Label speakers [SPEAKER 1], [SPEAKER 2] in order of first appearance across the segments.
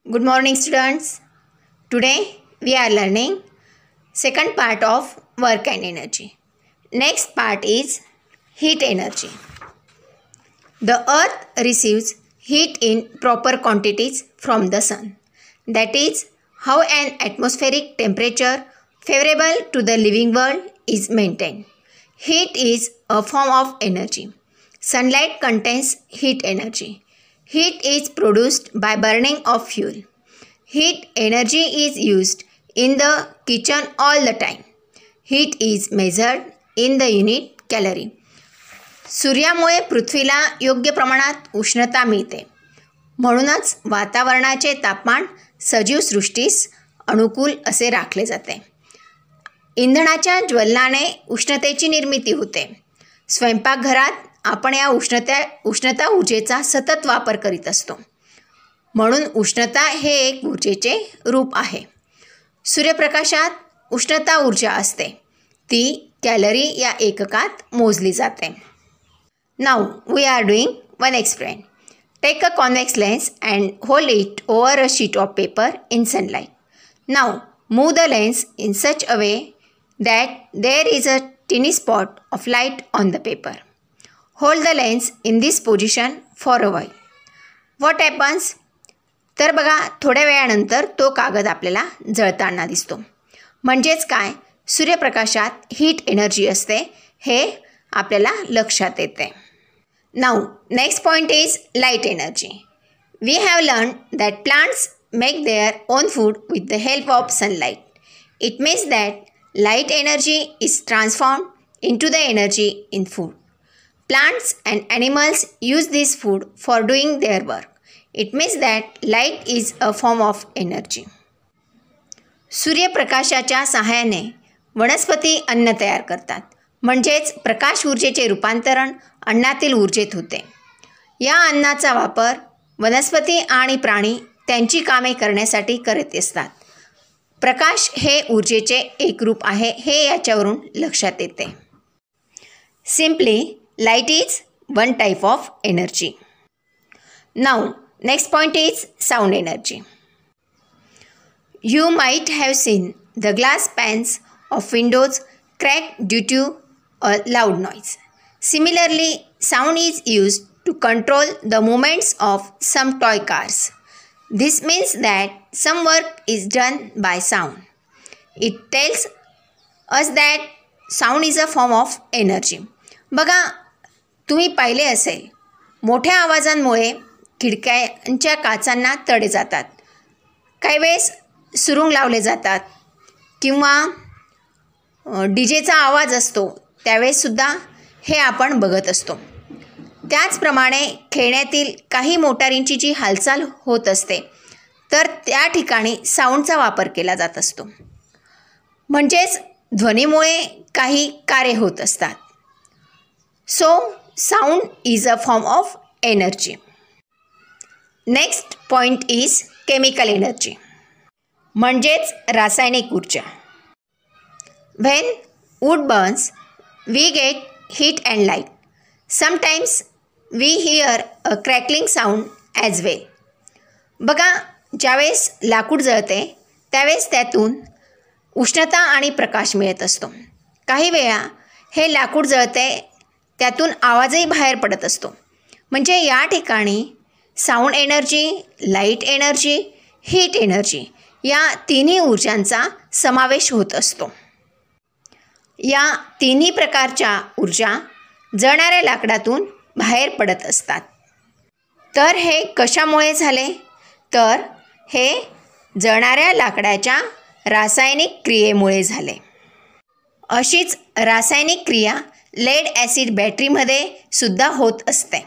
[SPEAKER 1] Good morning students. Today we are learning second part of work and energy. Next part is heat energy. The earth receives heat in proper quantities from the sun. That is how an atmospheric temperature favorable to the living world is maintained. Heat is a form of energy. Sunlight contains heat energy. Heat is produced by burning of fuel. Heat energy is used in the kitchen all the time. Heat is measured in the unit calorie. सूर्यामुळे पृथ्वीला योग्य प्रमाणात उष्णता मिळते. म्हणूनच वातावरणाचे तापमान सजीव सृष्टीस अनुकूल असे राखले जाते. इंधनाच्या ज्वलनाने उष्णतेची निर्मिती होते. स्वयंपाकघरात आपण या उष्णता ऊर्जेचा सतत वापर करीत असतो. म्हणून उष्णता हे एक ऊर्जेचे रूप आहे. सूर्यप्रकाशात उष्णता ऊर्जा असते. ती कॅलरी या एककात मोजली जाते. Now we are doing one experiment. Take a convex lens and hold it over a sheet of paper in sunlight. Now move the lens in such a way that there is a tiny spot of light on the paper. Hold the lens in this position for a while. What happens? तर बघा, थोड्या वेळानंतर तो कागद आपल्याला जळताना दिसतो. म्हणजेच काय, सूर्यप्रकाशात हीट एनर्जी असते हे आपल्याला लक्षात येते. Now next point is light energy. We have learned that plants make their own food with the help of sunlight. It means that light energy is transformed into the energy in food. Plants and animals use this food for doing their work. It means that light is a form of energy. सूर्यप्रकाशाच्या सहाय्याने वनस्पती अन्न तयार करतात. म्हणजेच प्रकाश ऊर्जेचे रूपांतरण अन्नातील ऊर्जेत होते. या अन्नाचा वापर वनस्पती आणि प्राणी त्यांची कामे करण्यासाठी करत असतात. प्रकाश हे ऊर्जेचे एक रूप आहे हे याच्यावरून लक्षात येते. Simply light is one type of energy. Now next point is sound energy. You might have seen the glass panes of windows crack due to a loud noise. Similarly, sound is used to control the movements of some toy cars. This means that some work is done by sound. It tells us that sound is a form of energy. बघा, तुम्ही पाहिले असेल, मोठ्या आवाजांमुळे खिडक्यांच्या काचांना तडे जातात. काही वेळेस सुरुंग लावले जातात किंवा डीजेचा आवाज असतो त्यावेळेससुद्धा हे आपण बघत असतो. त्याचप्रमाणे खेळण्यातील काही मोटारींची जी हालचाल होत असते तर त्या ठिकाणी साऊंडचा वापर केला जात असतो. म्हणजेच ध्वनीमुळे काही कार्य होत असतात. So sound is a form of energy. Next point is chemical energy, म्हणजेच रासायनिक ऊर्जा. When wood burns we get heat and light. Sometimes we hear a crackling sound as well. बघा, ज्यावेळेस लाकूड जळते त्यावेळेस त्यातून उष्णता आणि प्रकाश मिळत असतो. काही वेळा हे लाकूड जळते त्यातून आवाजही बाहेर पडत असतो. म्हणजे या ठिकाणी sound energy, light energy, heat energy या तिन्ही ऊर्जांचा समावेश होत असतो. या तिन्ही प्रकारच्या ऊर्जा जळणाऱ्या लाकडातून बाहेर पडत असतात. तर हे कशामुळे झाले? तर हे जळणाऱ्या लाकडाच्या रासायनिक क्रियेमुळे झाले. अशीच रासायनिक क्रिया लेड ॲसिड बॅटरीमध्ये सुद्धा होत असते.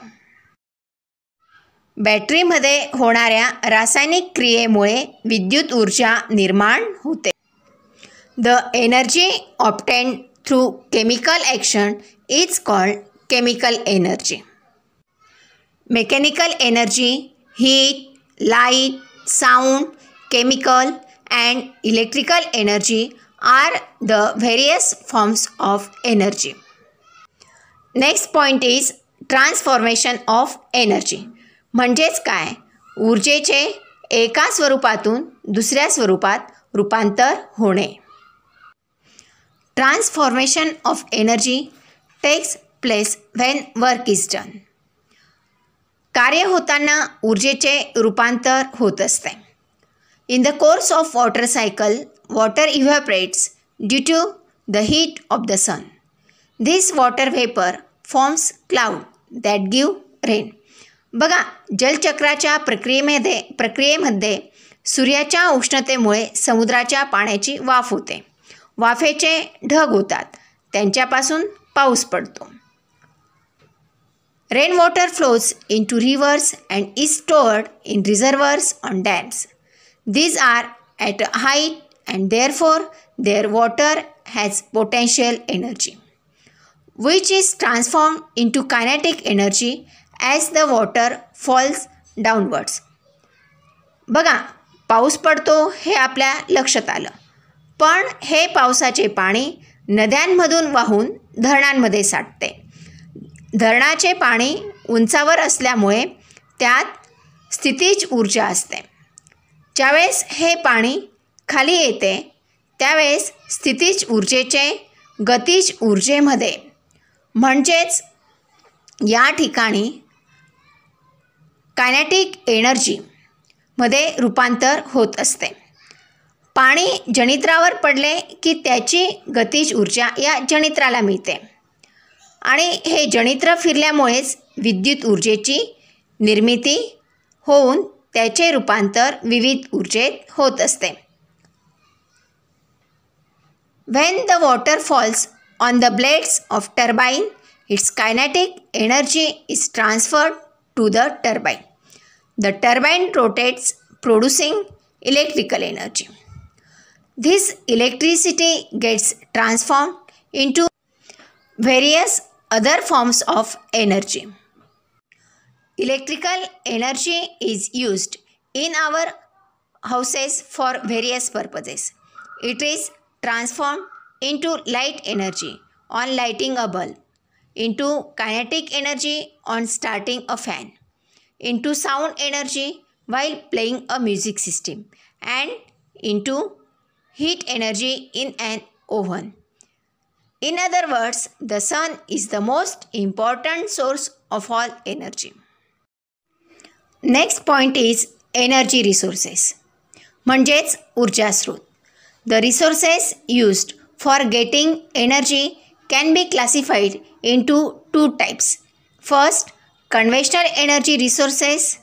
[SPEAKER 1] बॅटरीमध्ये होणाऱ्या रासायनिक क्रियेमुळे विद्युत ऊर्जा निर्माण होते. The energy obtained through chemical action is called chemical energy. Mechanical energy, heat, light, sound, chemical and electrical energy are the various forms of energy. Next point is transformation of energy. म्हणजेच काय, ऊर्जेचे एका स्वरूपातून दुसऱ्या स्वरूपात रूपांतर होणे. Transformation of energy takes place when work is done. कार्य होताना ऊर्जेचे रूपांतर होत असते. In the course of water cycle, water evaporates due to the heat of the sun. This water vapour forms cloud that give rain. बघा, जलचक्राच्या प्रक्रियेमध्ये सूर्याच्या उष्णतेमुळे समुद्राच्या पाण्याची वाफ होते. वाफेचे ढग होतात, त्यांच्यापासून पाऊस पडतो. Rain water flows into rivers and is stored in reservoirs on dams. These are at a height and therefore their water has potential energy, which is transformed into kinetic energy as the water falls downwards. बघा, पाऊस पडतो हे आपल्या लक्षात आलं, पण हे पावसाचे पाणी नद्यांमधून वाहून धरणांमध्ये साठते. धरणाचे पाणी उंचावर असल्यामुळे त्यात स्थितीज ऊर्जा असते. ज्यावेळेस हे पाणी खाली येते त्यावेळेस स्थितीज ऊर्जेचे गतीज ऊर्जेमध्ये म्हणजेच या ठिकाणी कायनेटिक एनर्जीमध्ये रूपांतर होत असते. पाणी जनित्रावर पडले की त्याची गतीज ऊर्जा या जनित्राला मिळते आणि हे जनित्र फिरल्यामुळेच विद्युत ऊर्जेची निर्मिती होऊन त्याचे रूपांतर विविध ऊर्जेत होत असते. When the water falls on the blades of turbine, its kinetic energy is transferred to the turbine. The turbine rotates, producing electrical energy. This electricity gets transformed into various other forms of energy. Electrical energy is used in our houses for various purposes. It is transformed into light energy on lighting a bulb, into kinetic energy on starting a fan, into sound energy while playing a music system, and into heat energy in an oven. In other words, the sun is the most important source of all energy. Next point is energy resources म्हणजेच ऊर्जा स्रोत. The resources used for getting energy can be classified in two types. First, conventional energy resources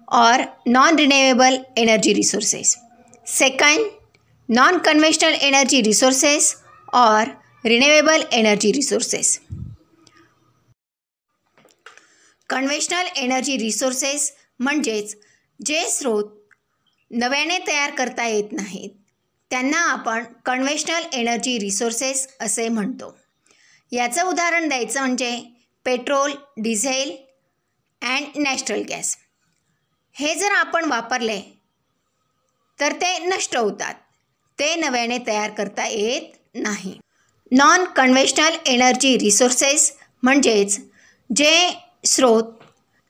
[SPEAKER 1] or non renewable energy resources. Second, non conventional energy resources or renewable energy resources. Conventional energy resources म्हणजेच जे स्रोत नव्याने तयार करता येत नाहीत त्यांना आपण कन्व्हेशनल एनर्जी रिसोर्सेस असे म्हणतो. याचं उदाहरण द्यायचं म्हणजे petrol, diesel and natural gas. हे जर आपण वापरले तर ते नष्ट होतात, ते नव्याने तयार करता येत नाही. नॉन कन्व्हेशनल एनर्जी रिसोर्सेस म्हणजेच जे स्रोत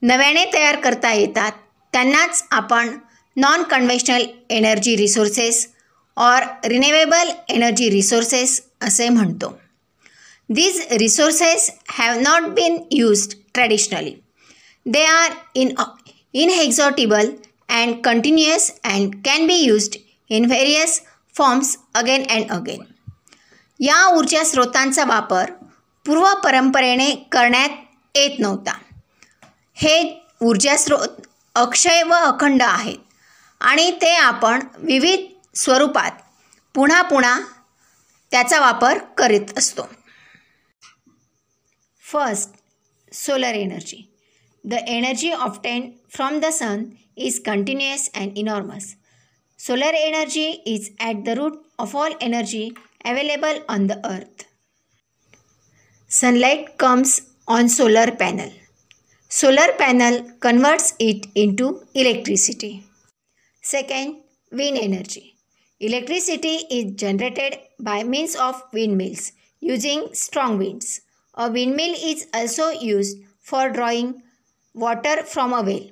[SPEAKER 1] नव्याने तयार करता येतात त्यांनाच आपण non conventional energy resources or renewable energy resources असे म्हणतो. These resources have not been used traditionally. They are inexhaustible and continuous and can be used in various forms again and again. या ऊर्जा स्रोतांचा वापर पूर्व परंपरेने करण्यात येत नव्हता. हे ऊर्जा स्रोत अक्षय व अखंड आहेत आणि ते आपण विविध स्वरूपात पुन्हा पुन्हा त्याचा वापर करीत असतो. First, solar energy. The energy obtained from the sun is continuous and enormous. Solar energy is at the root of all energy available on the earth. Sunlight comes on solar panel. Solar panel converts it into electricity. Second, wind energy. Electricity is generated by means of windmills using strong winds. A windmill is also used for drawing water from a well.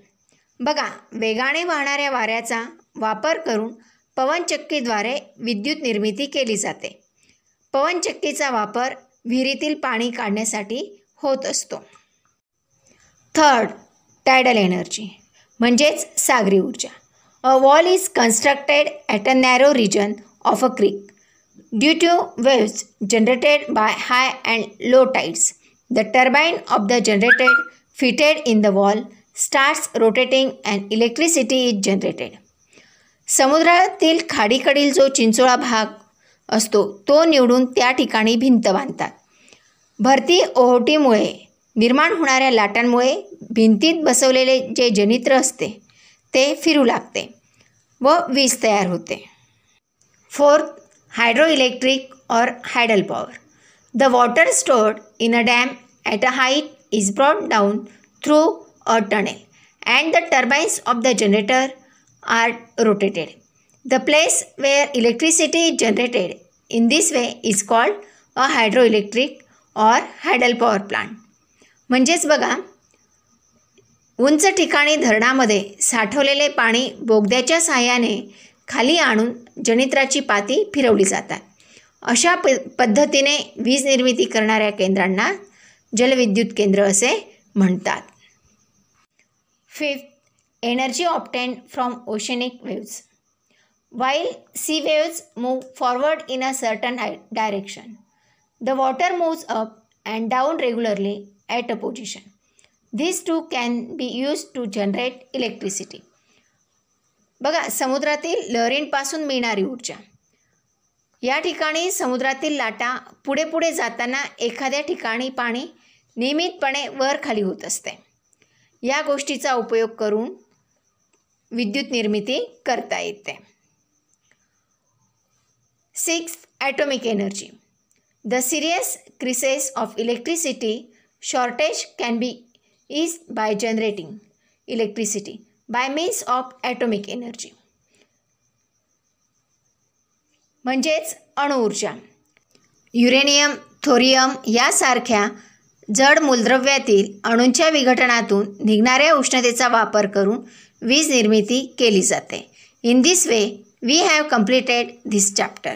[SPEAKER 1] बघा, वेगाने वाहणाऱ्या वाऱ्याचा वापर करून पवनचक्कीद्वारे विद्युत निर्मिती केली जाते. पवनचक्कीचा वापर विहिरीतील पाणी काढण्यासाठी होत असतो. थर्ड, टायडल एनर्जी म्हणजेच सागरी ऊर्जा. A wall is constructed at a narrow region of a creek due to waves generated by high and low tides. The turbine of the generated fitted in the wall starts rotating and electricity is generated. समुद्रातील खाडीकडील जो चिंचोळा भाग असतो तो निवडून त्या ठिकाणी भिंत बांधतात. भरती ओहोटीमुळे निर्माण होणाऱ्या लाटांमुळे भिंतीत बसवलेले जे जनित्र असते ते फिरू लागते व वीज तयार होते. फोर्थ, हायड्रो इलेक्ट्रिक और hydel power. The water stored in a dam at a height is brought down through a tunnel and the turbines of the generator are rotated. The place where electricity is generated in this way is called a hydroelectric or tidal power plant. म्हणजेच बघा, उंच ठिकाणी धरणामध्ये साठवलेले पाणी बोगद्याच्या साहाय्याने खाली आणून जनित्राची पाती फिरवली जातात. अशा पद्धतीने वीज निर्मिती करणाऱ्या केंद्रांना जलविद्युत केंद्र असे म्हणतात. Fifth, energy obtained from oceanic waves. While sea waves move forward in a certain direction, the water moves up and down regularly at a position. This too can be use to generate electricity. बघा, समुद्रातील लहरींपासून मिळणारी ऊर्जा. या ठिकाणी समुद्रातील लाटा पुढे पुढे जाताना एखाद्या ठिकाणी पाणी नियमितपणे वर खाली होत असते. या गोष्टीचा उपयोग करून विद्युत निर्मिती करता येते. Sixth, atomic energy. The serious crisis of electricity shortage can be eased by generating electricity by means of atomic energy. म्हणजेच अणुऊर्जा. युरेनियम, थोरियम यासारख्या जड मूलद्रव्यातील अणूंच्या विघटनातून निघणाऱ्या उष्णतेचा वापर करून वीज निर्मिती केली जाते. In this way we have completed this chapter.